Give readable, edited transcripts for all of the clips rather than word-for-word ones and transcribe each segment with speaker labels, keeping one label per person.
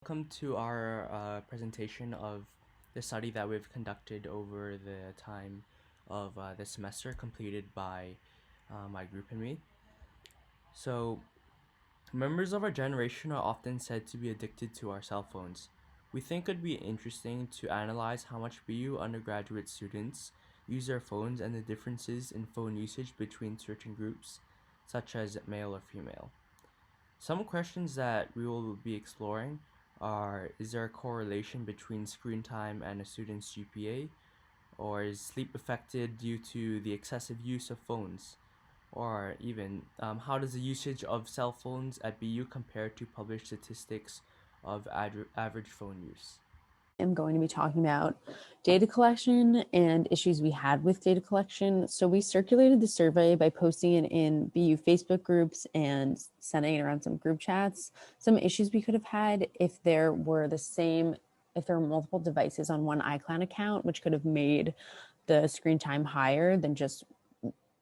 Speaker 1: welcome to our presentation of the study that we've conducted over the time of this semester, completed by my group and me. So, members of our generation are often said to be addicted to our cell phones. We think it'd be interesting to analyze how much BU undergraduate students use their phones and the differences in phone usage between certain groups, such as male or female. Some questions that we will be exploring are: is there a correlation between screen time and a student's GPA? Or is sleep affected due to the excessive use of phones? Or even, how does the usage of cell phones at BU compare to published statistics of average phone use?
Speaker 2: I'm going to be talking about data collection and issues we had with data collection. So we circulated the survey by posting it in BU Facebook groups and sending it around some group chats. Some issues we could have had if there were multiple devices on one iCloud account, which could have made the screen time higher than just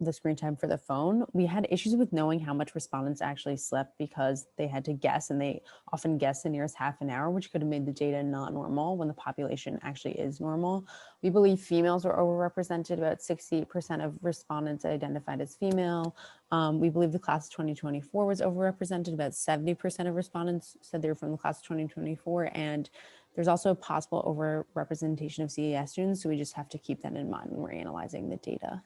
Speaker 2: the screen time for the phone. We had issues with knowing how much respondents actually slept because they had to guess, and they often guess the nearest half an hour, which could have made the data not normal when the population actually is normal. We believe females were overrepresented. About 60% of respondents identified as female. We believe the class of 2024 was overrepresented. About 70% of respondents said they were from the class of 2024. And there's also a possible overrepresentation of CES students. So we just have to keep that in mind when we're analyzing the data.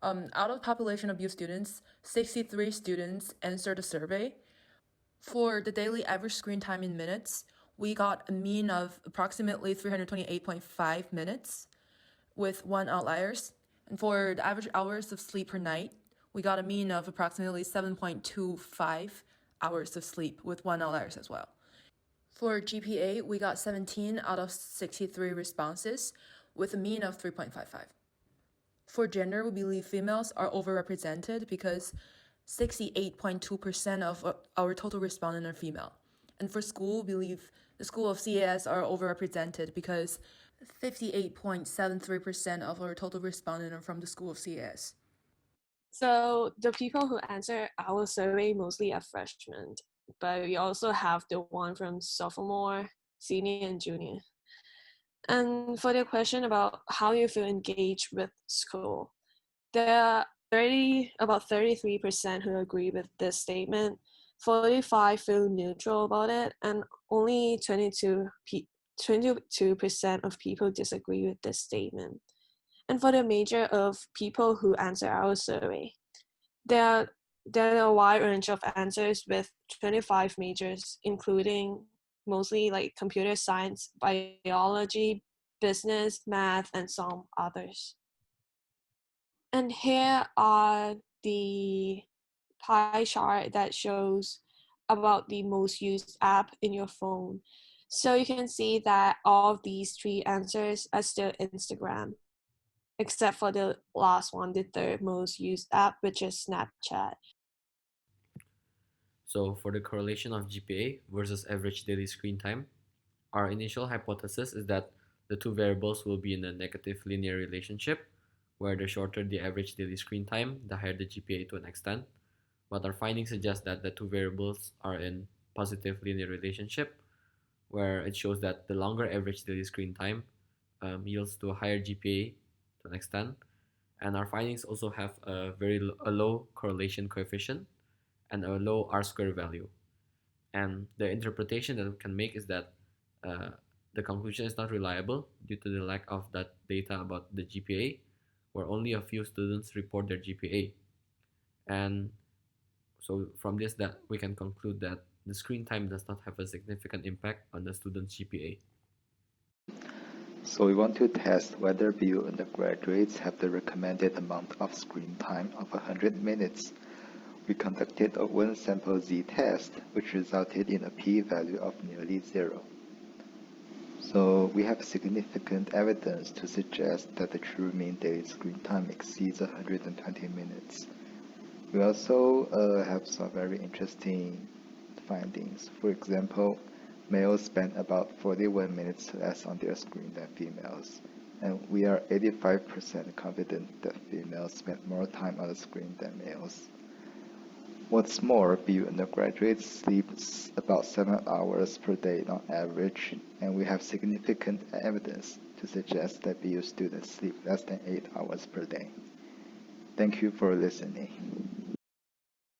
Speaker 3: Out of population of youth students, 63 students answered the survey. For the daily average screen time in minutes, we got a mean of approximately 328.5 minutes with one outliers. And for the average hours of sleep per night, we got a mean of approximately 7.25 hours of sleep with one outliers as well. For GPA, we got 17 out of 63 responses with a mean of 3.55. For gender, we believe females are overrepresented because 68.2% of our total respondents are female. And for school, we believe the school of CAS are overrepresented because 58.73% of our total respondents are from the school of CAS.
Speaker 4: So the people who answer our survey mostly are freshmen, but we also have the one from sophomore, senior, and junior. And for the question about how you feel engaged with school, there are about 33% who agree with this statement, 45 feel neutral about it, and only 22% of people disagree with this statement. And for the major of people who answer our survey, there are a wide range of answers with 25 majors, including mostly like computer science, biology, business, math, and some others. And here are the pie chart that shows about the most used app in your phone. So you can see that all of these three answers are still Instagram, except for the last one, the third most used app, which is Snapchat.
Speaker 5: So for the correlation of GPA versus average daily screen time, our initial hypothesis is that the two variables will be in a negative linear relationship, where the shorter the average daily screen time, the higher the GPA to an extent. But our findings suggest that the two variables are in positive linear relationship, where it shows that the longer average daily screen time yields to a higher GPA to an extent. And our findings also have a low correlation coefficient and a low R-square value. And the interpretation that we can make is that uh, the conclusion is not reliable due to the lack of that data about the GPA, where only a few students report their GPA. And so from this, that we can conclude that the screen time does not have a significant impact on the student's GPA.
Speaker 6: So we want to test whether BU undergraduates have the recommended amount of screen time of 100 minutes. We conducted a one-sample z-test, which resulted in a p-value of nearly 0. So we have significant evidence to suggest that the true mean daily screen time exceeds 120 minutes. We also have some very interesting findings. For example, males spend about 41 minutes less on their screen than females. And we are 85% confident that females spend more time on the screen than males. What's more, BU undergraduates sleep about 7 hours per day on average, and we have significant evidence to suggest that BU students sleep less than 8 hours per day. Thank you for listening.